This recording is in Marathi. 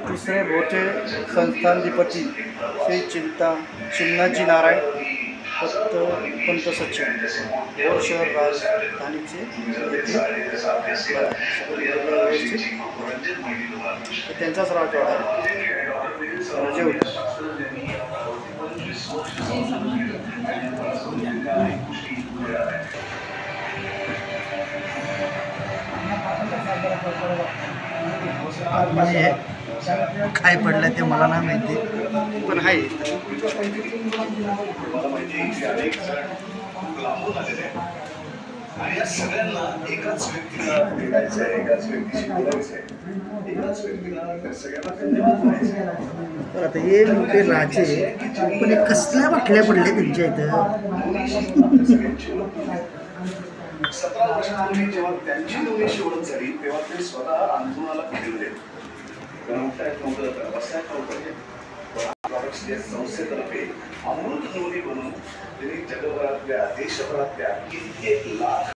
तिसरे मोठे संस्थानाधिपती श्री चिमणाजी नारायण पंत सचिव भोर शहर राजधानीचे त्यांचाच राजवाडा रजे होते. काय पडलं ते मला नाही माहिती, पण आहे. आणि या सगळ्यांना एकाच व्यक्तीला भेटायचं आहे, एकाच व्यक्तीशी बोलायचं आहे, एकाच व्यक्तीला सगळ्यांना धन्यवाद म्हणायचं. आता हे मोठे राजे पण कसल्या बाटल्या पडल्या त्यांच्या इथं. 17 वर्षांपूर्वी जेव्हा त्यांची दोन्हीशी ओळख झाली तेव्हा ते स्वतः आंदोलनाला खेळले. संस्थेतर्फे अमृत नोंदी बनवून त्यांनी जगभरातल्या देशभरातल्या कित्येक लाख